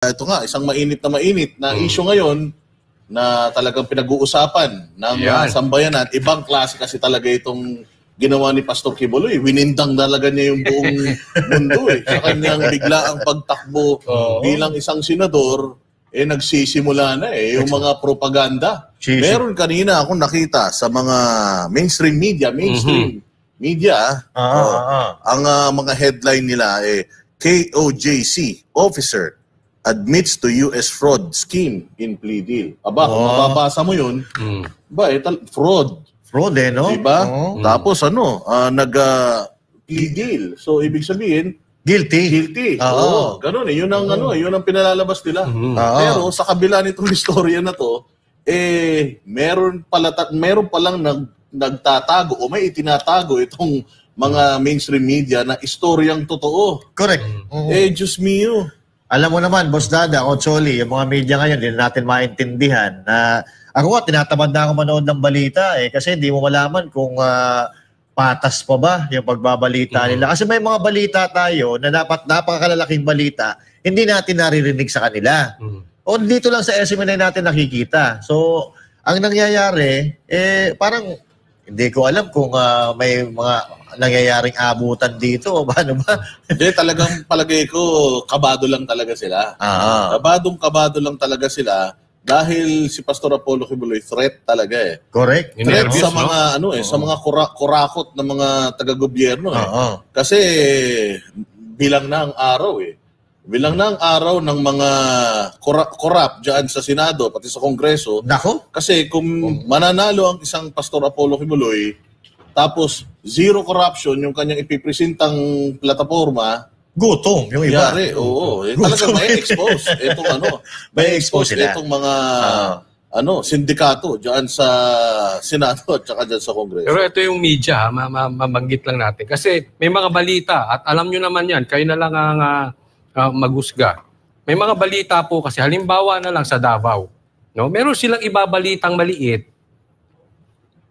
Ito nga, isang mainit na issue ngayon na talagang pinag-uusapan ng sambayan at ibang klase kasi talaga itong ginawa ni Pastor Quiboloy. Winindang talaga niya yung buong mundo sa kanyang biglaang pagtakbo bilang isang senador, nagsisimula na yung mga propaganda. Meron kanina akong nakita sa mga mainstream media, ang mga headline nila KOJC officer admits to US fraud scheme in plea deal. Aba, kung mababasa mo yun, fraud. Fraud no? Diba? Tapos nag-plea deal. So, ibig sabihin, Guilty. Oo. Ganun yun ang, yun ang pinalalabas nila. Pero sa kabila nitong istorya na to, meron palang nagtatago o may itinatago itong mga mainstream media na istoryang totoo. Correct. Diyos mio. Alam mo naman, Boss Dada, Ocholi, yung mga media ngayon, hindi natin maintindihan na ako nga, tinatamad na ako manood ng balita kasi hindi mo malaman kung patas pa ba yung pagbabalita nila. Kasi may mga balita tayo na dapat napakalalaking balita, hindi natin naririnig sa kanila. O dito lang sa SMNI natin nakikita. So, ang nangyayari, parang hindi ko alam kung may mga nangyayaring abutan dito o paano ba? Hindi, talagang palagay ko, kabado lang talaga sila. Kabado lang talaga sila dahil si Pastor Apollo Quiboloy threat talaga Correct. Threat sa mga sa mga kurakot ng mga taga-gobyerno Kasi bilang na ang araw Bilang na ang araw ng mga korap diyan sa Senado pati sa Kongreso. Nako. Kasi kung mananalo ang isang Pastor Apollo Quiboloy tapos zero corruption yung kanyang ipipresentang plataforma, gutom yung iba. Yari, talagang may expose itong mga sindikato diyan sa Senado at saka diyan sa Kongreso. Pero ito yung media, mabanggit lang natin. Kasi may mga balita at alam nyo naman yan, kayo na lang ang maghusga. May mga balita po kasi halimbawa na lang sa Davao. No? Meron silang ibabalitang maliit.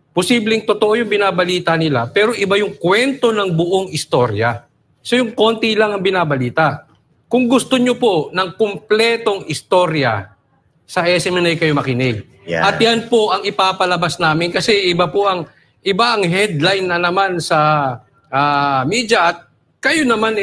Posibleng totoo yung binabalita nila, pero iba yung kwento ng buong istorya. So yung konti lang ang binabalita. Kung gusto nyo po ng kumpletong istorya, sa SMNI kayo makinig. At yan po ang ipapalabas namin kasi iba ang headline na naman sa media at kayo naman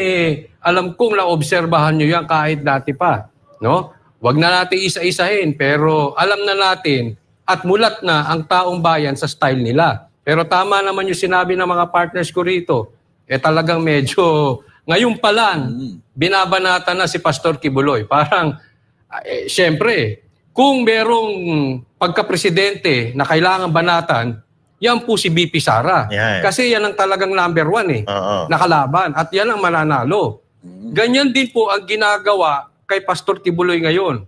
alam kong naobserbahan nyo yan kahit dati pa. No? Wag na natin isa-isahin pero alam na natin at mulat na ang taong bayan sa style nila. Pero tama naman yung sinabi ng mga partners ko rito. Talagang medyo, ngayon pa lang, binabanata na si Pastor Quiboloy. Parang, syempre, kung merong pagka-presidente na kailangan banatan, yan po si BP Sara. Kasi yan ang talagang number 1 nakalaban. At yan ang mananalo. Ganyan din po ang ginagawa kay Pastor Quiboloy ngayon.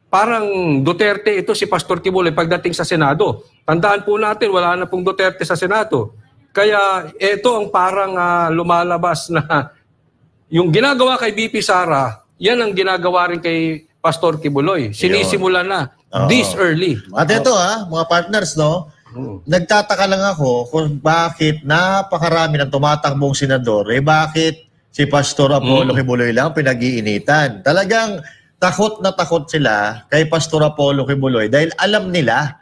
Parang Duterte ito si Pastor Quiboloy pagdating sa Senado. Tandaan po natin, wala na pong Duterte sa Senado. Kaya ito ang parang lumalabas na yung ginagawa kay BP Sara, yan ang ginagawa rin kay Pastor Quiboloy. Sinisimula na this early. At ito mga partners, no? Nagtataka lang ako kung bakit napakarami ng tumatakbong senador, bakit si Pastor Apollo Quiboloy lang pinag-iinitan. Talagang takot na takot sila kay Pastor Apollo Quiboloy dahil alam nila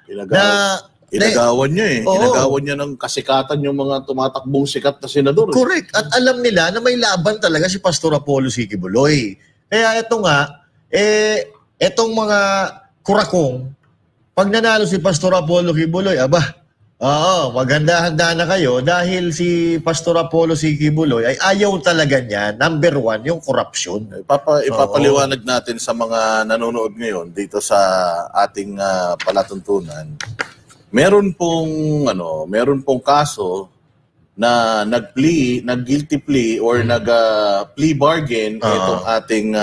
Inagawan niya Inagawan niya ng kasikatan yung mga tumatakbong sikat na senador. Correct. At alam nila na may laban talaga si Pastor Apollo Quiboloy. Kaya ito nga, etong mga kurakong, pag nanalo si Pastor Apollo Quiboloy, maganda-handa na kayo dahil si Pastor Apollo Quiboloy ay ayaw talaga niya, number 1, yung corruption. Ipapaliwanag natin sa mga nanonood ngayon dito sa ating palatuntunan. Meron pong kaso na nag-guilty plea or nag-plea bargain itong ating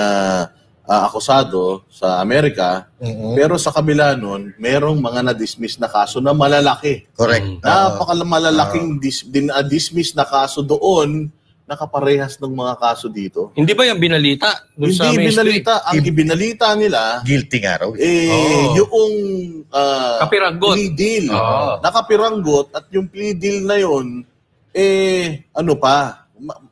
akusado sa Amerika. Pero sa kabila nun, merong mga na-dismiss na kaso na malalaki. Correct. Napakalalaking dismiss na kaso doon, nakaparehas ng mga kaso dito. Hindi ba yung binalita? Hindi binalita. Ang ibinalita nila, guilty nga raw. yung kapiranggot. Plea deal. Nakapiranggot at yung plea deal na yun,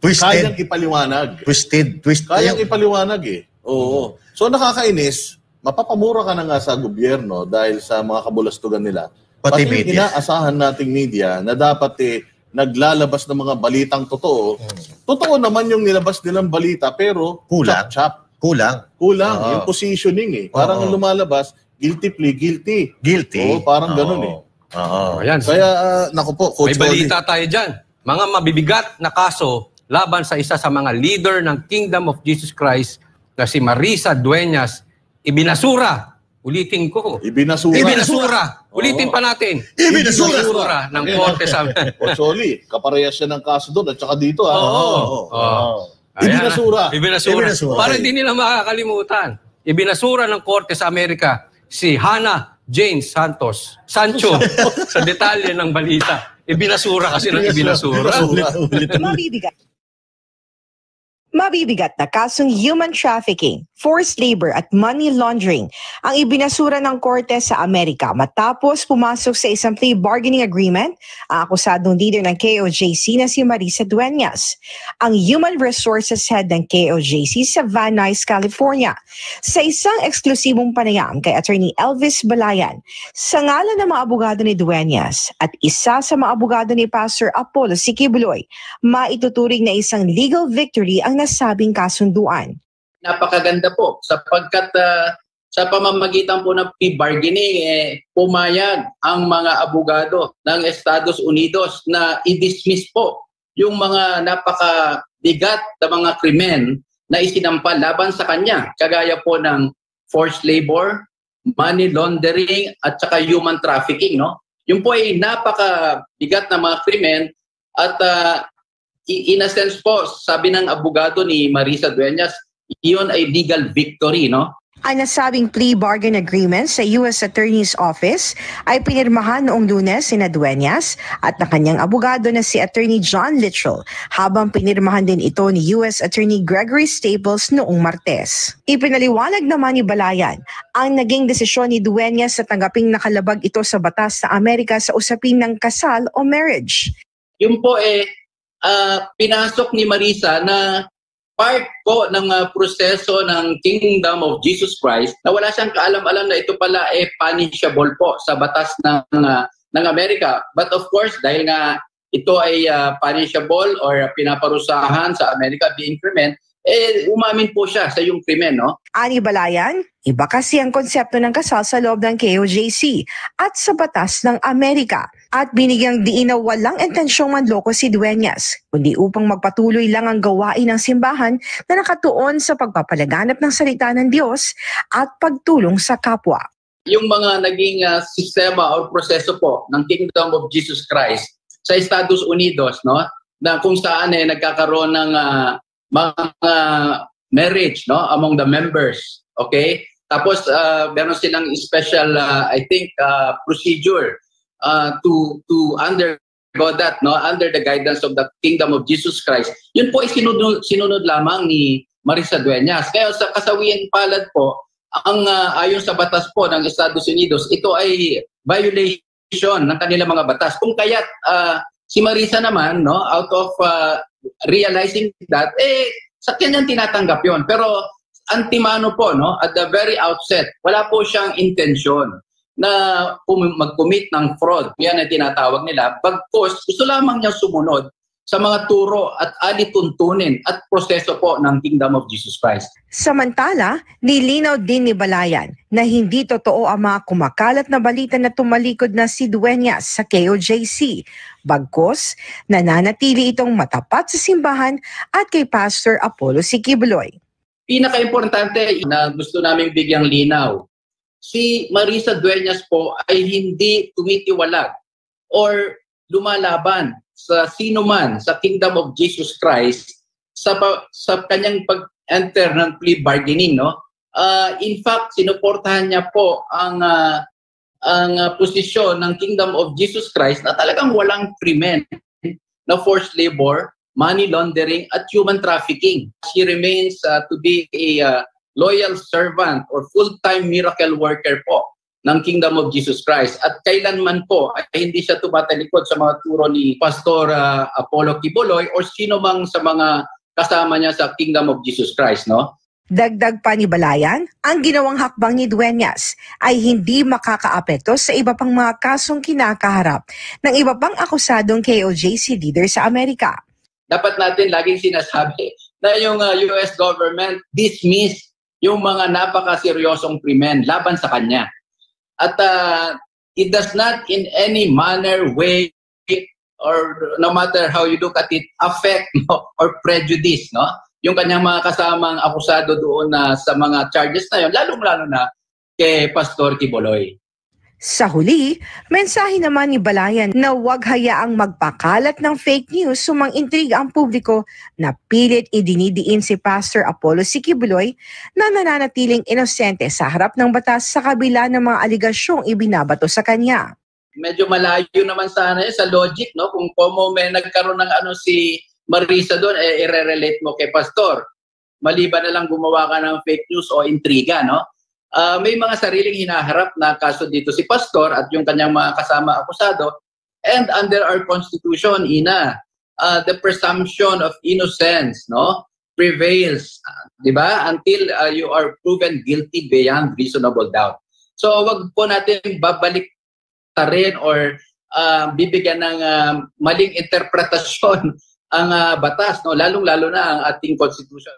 Twisted. kayang ipaliwanag. Twisted. Kayang ipaliwanag Oo. So nakakainis, mapapamura ka na nga sa gobyerno dahil sa mga kabulastugan nila. Pati yung media. inaasahan nating media na dapat naglalabas ng mga balitang totoo. Totoo naman yung nilabas nilang balita pero Kulang. chap-chap. Kulang. Kulang. Oo. Yung positioning Parang Oo. lumalabas, guilty plea, guilty. Guilty. Oo, parang ganun Oo. Ayan. Kaya, naku po, May Coach Oli. balita tayo dyan. Mga mabibigat na kaso laban sa isa sa mga leader ng Kingdom of Jesus Christ na si Marisa Dueñas, ibinasura. Ulitin ko. Ibinasura. Ulitin pa natin. Ibinasura. ng korte sa... Coach Oli, kaparehas siya ng kaso doon at saka dito. Oo. Ayan, Ibinasura. Ibinasura. Para hindi nila makakalimutan. Ibinasura ng korte sa Amerika si Hannah Jane Sancho sa detalye ng balita. Ibinasura kasi ng ibinasura. Mabibigat na kasong human trafficking, forced labor at money laundering ang ibinasura ng korte sa Amerika matapos pumasok sa isang plea bargaining agreement ang akusadong leader ng KOJC na si Marisa Dueñas, ang human resources head ng KOJC sa Van Nuys, California. Sa isang eksklusibong panayam kay Attorney Elvis Balayan, sa ngalan ng mga abogado ni Dueñas at isa sa mga abogado ni Pastor Apollo Siquibuloy, maituturing na isang legal victory ang nasabing kasunduan. Napakaganda po sapagkat sa pamamagitan po ng plea bargaining, pumayag ang mga abogado ng Estados Unidos na i-dismiss po yung mga napakabigat na mga krimen na isinampa laban sa kanya, kagaya po ng forced labor, money laundering at saka human trafficking. No? Yung po ay napakabigat na mga krimen at in a sense po, sabi ng abogado ni Marisa Dueñas, iyon ay legal victory, no? Ang nasabing plea bargain agreement sa U.S. Attorney's Office ay pinirmahan noong Lunes sina Dueñas at na kanyang abogado na si Attorney John Littrell, habang pinirmahan din ito ni U.S. Attorney Gregory Staples noong Martes. Ipinaliwanag naman ni Balayan ang naging desisyon ni Dueñas sa tanggaping nakalabag ito sa batas sa Amerika sa usapin ng kasal o marriage. Yung po pinasok ni Marisa na part po ng proseso ng Kingdom of Jesus Christ na wala siyang kaalam-alam na ito pala punishable po sa batas ng Amerika. But of course, dahil nga ito ay punishable or pinaparusahan sa Amerika, the increment, umamin po siya sa yung krimen, no? Ani Balayan, iba kasi ang konsepto ng kasal sa loob ng KOJC at sa batas ng Amerika. At binigyang diin na walang intensyong manloko si Dueñas, kundi upang magpatuloy lang ang gawain ng simbahan na nakatuon sa pagpapalaganap ng salita ng Diyos at pagtulong sa kapwa. Yung mga naging sistema o proseso po ng Kingdom of Jesus Christ sa Estados Unidos, no, na kung saan nagkakaroon ng mga marriage, no, among the members, okay? Tapos meron silang special I think procedure to undergo that, no, under the guidance of the Kingdom of Jesus Christ. Yun po ay sinunod lamang ni Marisa Dueñas. Kaya sa kasawian palad po, ang ayon sa batas po ng Estados Unidos, ito ay violation ng kanilang mga batas. Kung kaya't si Marisa naman, no, out of realizing that, sa kanyang tinatanggap yon. Pero antimano po, no, at the very outset, wala po siyang intensyon na mag-commit ng fraud. Yan ang tinatawag nila. Bagkus, gusto lamang niyang sumunod sa mga turo at alituntunin at proseso po ng Kingdom of Jesus Christ. Samantala, nilinaw din ni Balayan na hindi totoo ang mga kumakalat na balita na tumalikod na si Dueñas sa KOJC. Bagkus, nananatili itong matapat sa simbahan at kay Pastor Apollo Siquibuloy. Pinaka-importante na gusto naming bigyang linaw, si Marisa Dueñas po ay hindi tumitiwalag or lumalaban sa sino man sa Kingdom of Jesus Christ sa kanyang pag-enter ng plea bargaining, no? In fact, sinuportahan niya po ang posisyon ng Kingdom of Jesus Christ na talagang walang krimen na forced labor, money laundering at human trafficking. She remains to be a loyal servant or full-time miracle worker po ng Kingdom of Jesus Christ. At kailanman po ay hindi siya tumatalikod sa mga turo ni Pastor Apollo Kibuloy or sino mang sa mga kasama niya sa Kingdom of Jesus Christ, no? Dagdag pa ni Balayan, ang ginawang hakbang ni Dueñas ay hindi makakaapekto sa iba pang mga kasong kinakaharap ng iba pang akusadong KOJC leader sa Amerika. Dapat natin laging sinasabi na yung US government dismiss yung mga napakaseryosong krimen laban sa kanya. At it does not in any manner, way, or no matter how you look at it, affect or prejudice yung kanyang mga kasamang akusado doon sa mga charges na yun, lalong-lalo na kay Pastor Quiboloy. Sa huli, mensahe naman ni Balayan na huwag hayaang magpakalat ng fake news sumang intriga ang publiko na pilit idinidiin si Pastor Apollo C. Quiboloy na nananatiling inosente sa harap ng batas sa kabila ng mga aligasyong ibinabato sa kanya. Medyo malayo naman sana sa logic, kung may nagkaroon ng si Marisa doon, i-relate mo kay Pastor. Maliban na lang gumawa ka ng fake news o intriga, may mga sariling hinaharap na kaso dito si Pastor at yung kanyang mga kasama akusado. And under our Constitution, the presumption of innocence, prevails, di ba? Until you are proven guilty beyond reasonable doubt. So, wag po natin babalik rin or bibigyan ng maling interpretasyon ang batas, lalong-lalo na ang ating Constitution.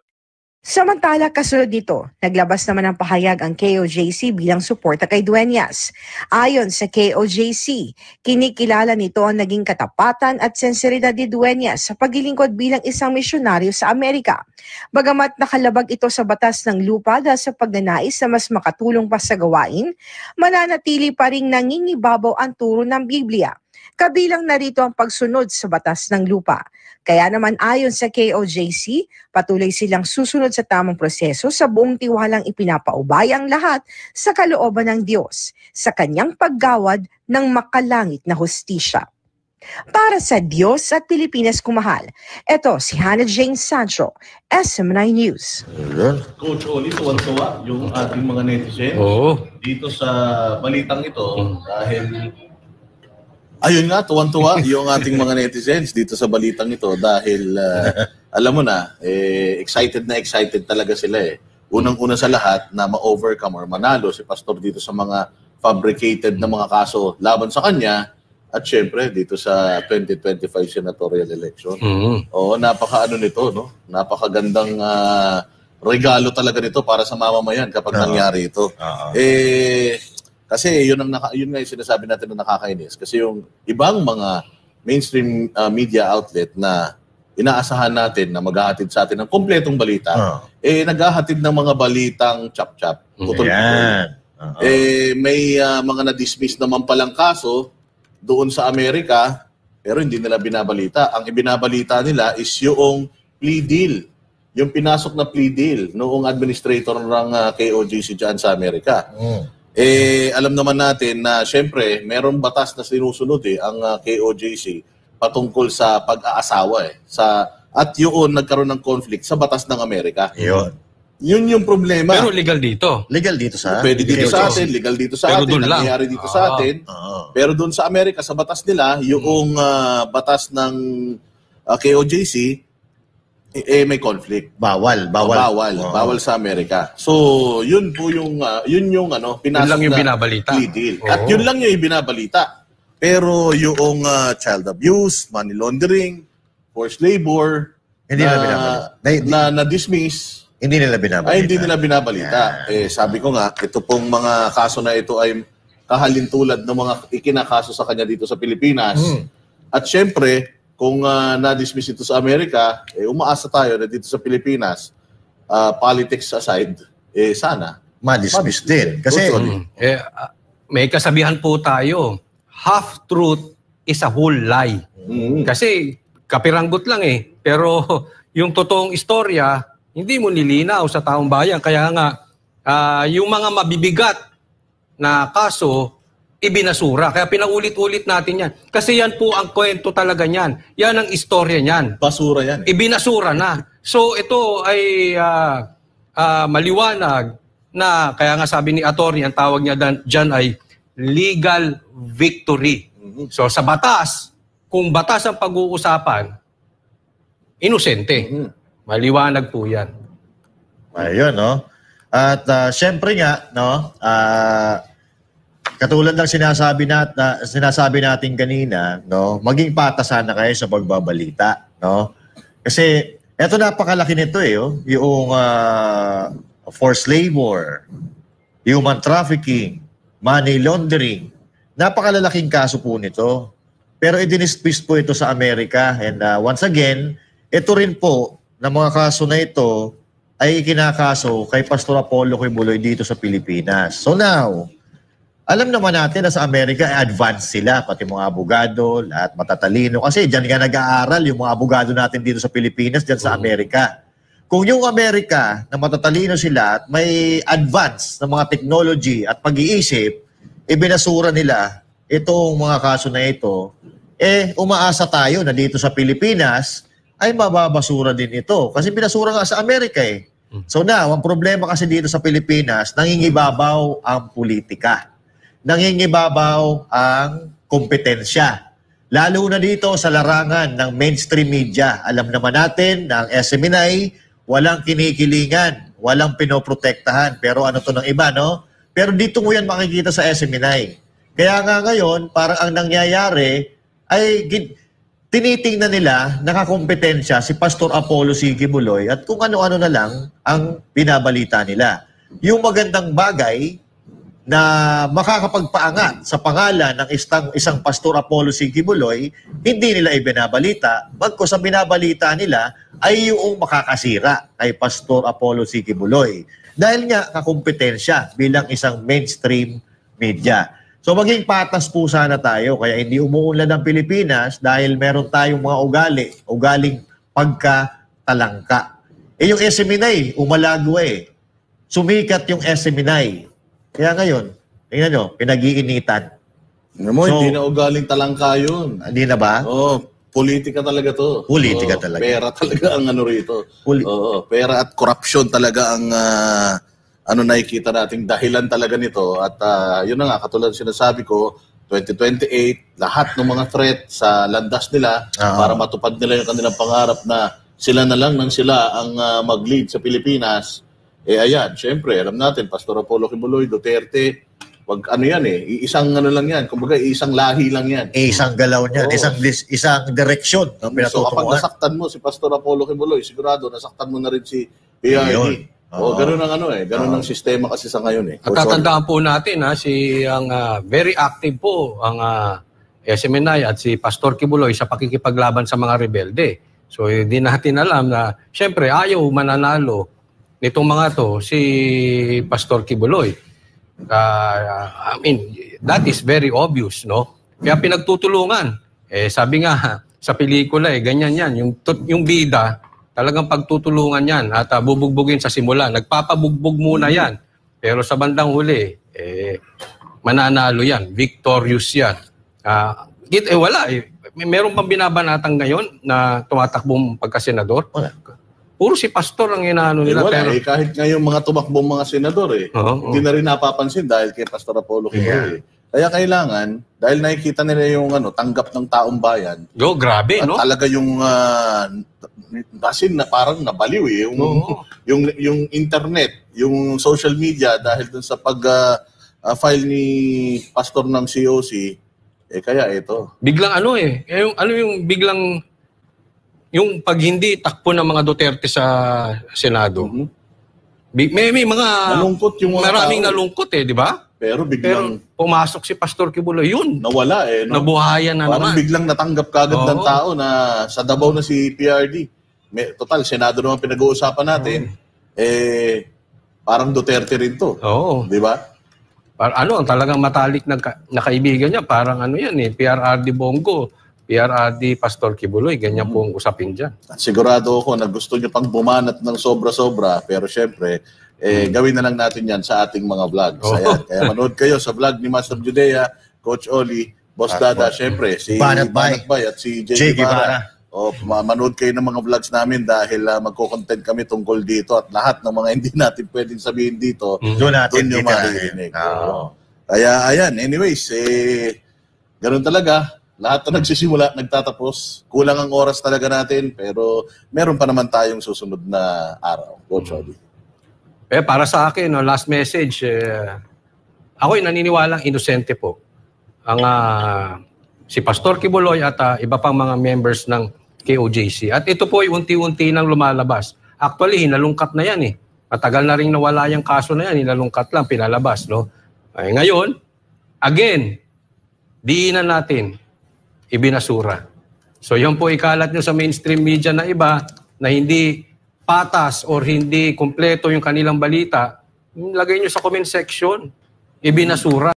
Samantala, kasunod nito, naglabas naman ng pahayag ang KOJC bilang suporta kay Dueñas. Ayon sa KOJC, kinikilala nito ang naging katapatan at senseridad ni Dueñas sa paglilingkod bilang isang misyonaryo sa Amerika. Bagamat nakalabag ito sa batas ng lupa dahil sa pagnanais na mas makatulong pa sa gawain, mananatili pa ring nangingibabaw ang turo ng Biblia. Kabilang narito ang pagsunod sa batas ng lupa. Kaya naman ayon sa KOJC, patuloy silang susunod sa tamang proseso sa buong tiwalang ipinapaubay ang lahat sa kalooban ng Diyos, sa kanyang paggawad ng makalangit na hustisya. Para sa Diyos at Pilipinas kumahal, ito si Hannah Jane Sancho, SM9 News. Coach Oli, tuwan-tuwa yung ating mga netizens dito sa balitang ito dahil ayun nga, tuwan-tuwa yung ating mga netizens dito sa balitang ito dahil alam mo na, excited talaga sila eh. Unang-una sa lahat na ma-overcome or manalo si Pastor dito sa mga fabricated na mga kaso laban sa kanya at syempre dito sa 2025 senatorial election. Oo, napaka-ano nito, napakagandang regalo talaga nito para sa mamamayan kapag nangyari ito. Kasi yun nga yung sinasabi natin na nakakainis. Kasi yung ibang mga mainstream media outlet na inaasahan natin na maghahatid sa atin ng kompletong balita, naghahatid ng mga balitang chap-chap. May mga na-dismiss naman palang kaso doon sa Amerika, pero hindi nila binabalita. Ang ibinabalita nila is yung plea deal. Yung pinasok na plea deal noong administrator ng KOJC dyan sa Amerika. Alam naman natin na syempre merong batas na sinusunod ang KOJC patungkol sa pag-aasawa at yun nagkaroon ng conflict sa batas ng Amerika. Yun yung problema. Pero legal dito. Legal dito sa pwede dito sa atin, legal dito sa pero atin, nangyayari dito sa atin. Pero doon sa Amerika, sa batas nila, yung batas ng KOJC, may conflict. Bawal sa Amerika. So, yun po yung pinasok lang yung na binabalita. plea deal. At yun lang yung ibinabalita. Pero yung child abuse, money laundering, forced labor, hindi na dismiss, hindi nila binabalita. Hindi nila binabalita. Sabi ko nga, ito pong mga kaso na ito ay kahalintulad ng mga ikinakaso sa kanya dito sa Pilipinas. At syempre, kung na-dismiss ito sa Amerika, umaasa tayo na dito sa Pilipinas, politics aside, sana ma-dismiss din. Kasi may kasabihan po tayo, half-truth is a whole lie. Kasi kapiranggot lang pero yung totoong istorya, hindi mo nilinaw sa taong bayan. Kaya nga, yung mga mabibigat na kaso, ibinasura. Kaya pinaulit-ulit natin yan. Kasi yan po ang kwento talaga niyan. Yan ang istorya niyan. Basura yan. Ibinasura na. So ito ay maliwanag na, kaya nga sabi ni attorney, ang tawag niya dyan ay legal victory. So sa batas, kung batas ang pag-uusapan, inosente. Maliwanag po yan. Ayun, no? At syempre nga, no, katulad ng sinasabi natin kanina, no, maging patas sana kayo sa pagbabalita, no? Kasi eto napakalaki nito yung forced labor, human trafficking, money laundering. Napakalalaking kaso po nito. Pero idinispis po ito sa Amerika. And once again, ito rin po na mga kaso na ito ay kinakaso kay Pastor Apollo Quiboloy dito sa Pilipinas. So now, alam naman natin na sa Amerika ay advanced sila, pati mga abogado, lahat matatalino. Kasi dyan nga nag-aaral yung mga abogado natin dito sa Pilipinas, dyan sa Amerika. Kung yung Amerika na matatalino sila at may advance na mga technology at pag-iisip, ibinasura nila itong mga kaso na ito, umaasa tayo na dito sa Pilipinas ay mababasura din ito. Kasi binasura nga sa Amerika So now, ang problema kasi dito sa Pilipinas, nangingibabaw ang politika. Nangingibabaw ang kompetensya. Lalo na dito sa larangan ng mainstream media. Alam naman natin na ang SMNI, walang kinikilingan, walang pinoprotektahan. Pero ano to ng iba, no? Pero dito mo yan makikita sa SMNI. Kaya nga ngayon, parang ang nangyayari ay tinitingnan nila nakakompetensya si Pastor Apollo C. Quiboloy at kung ano-ano na lang ang binabalita nila. Yung magandang bagay na makakapagpaangat sa pangalan ng isang Pastor Apollo C. Quiboloy, hindi nila ibinabalita. Bagkus ang binabalita nila ay yung makakasira kay Pastor Apollo C. Quiboloy. Dahil nga kakompetensya bilang isang mainstream media. So maging patas po sana tayo, kaya hindi umuunlad ang Pilipinas dahil meron tayong mga ugaling pagkatalangka. Yung SMNI, umalago Sumikat yung SMNI. Kaya ngayon, tingnan nyo, pinag-iinitan. Hindi na ugaling talangka yun. Hindi na ba? Politika talaga to. Politika talaga. Pera talaga ang ano rito. Pera at korupsyon talaga ang nakikita nating dahilan talaga nito. At yun na nga, katulad sinasabi ko, 2028, lahat ng mga threat sa landas nila para matupad nila yung kanilang pangarap na sila na lang sila ang mag-lead sa Pilipinas. Ayan, syempre, alam natin, Pastor Apollo Quiboloy, Duterte, isang lang yan. Kumbaga, isang lahi lang yan. Isang galaw niyan, isang direksyon. So kapag nasaktan mo si Pastor Apollo Quiboloy, sigurado nasaktan mo na rin si PRD. Ganun ang sistema kasi sa ngayon At tatandaan po natin ang very active po ang SMNI at si Pastor Quiboloy sa pakikipaglaban sa mga rebelde. So hindi natin alam na syempre ayaw mananalo nitong mga to si Pastor Quiboloy. I mean, that is very obvious, no? Kaya pinagtutulungan. Sabi nga sa pelikula ganyan yan, yung bida talagang pagtutulungan yan at bubugbugin sa simula. Nagpapabugbog muna yan. Pero sa bandang huli, mananalo yan. Victorious yan. Wala. Meron pang binabanatang ngayon na tumatakbong pagkasenador? Wala. Puro si Pastor ang inaano nila. Wala kahit ngayon mga tumakbong mga senador hindi na rin napapansin dahil kay Pastor Apollo Quiboloy. Kaya kailangan, dahil nakikita nila yung tanggap ng taong bayan. Grabe, no? Talaga yung na parang nabaliw yung internet, yung social media dahil dun sa pag-file ni pastor ng COC, kaya ito. Biglang yung biglang yung pag hindi takpo ng mga Duterte sa Senado. May mga nalungkot yung mga maraming nalungkot di ba? Pero biglang pumasok si Pastor Quiboloy, yun. Nawala no? Nabuhayan na parang naman. Biglang natanggap kagad ng tao na sa Davao na si PRD. Total, Senado naman pinag-uusapan natin. Parang Duterte rin to. Di ba? Ang talagang matalik na kaibigan niya, parang PRRD Bongo, PRRD Pastor Quiboloy, ganyan po ang usapin dyan. At sigurado ako na gusto niyo pang bumanat ng sobra-sobra, pero syempre, gawin na lang natin yan sa ating mga vlogs. Ayan. Kaya manood kayo sa vlog ni Master Judea, Coach Oli, Boss Dada, syempre, si Banat Bay at si Jay Guevara. Manood kayo ng mga vlogs namin dahil magko-content kami tungkol dito at lahat ng mga hindi natin pwedeng sabihin dito, doon nyo maririnig. Kaya ayan, anyways, ganun talaga. Lahat na nagsisimula, nagtatapos. Kulang ang oras talaga natin, pero meron pa naman tayong susunod na araw. Coach Oli. Para sa akin, no, last message, ako'y naniniwalang inosente po ang si Pastor Quiboloy at iba pang mga members ng KOJC. At ito po ay unti-unti nang lumalabas. Actually, hinalungkat na yan eh. Matagal na rin nawala yung kaso na yan, hinalungkat lang, pinalabas. No? Ngayon, again, diinan natin, ibinasura. So yan po ikalat nyo sa mainstream media na iba na hindi patas or hindi kumpleto yung kanilang balita, lagay nyo sa comment section, ibinasura.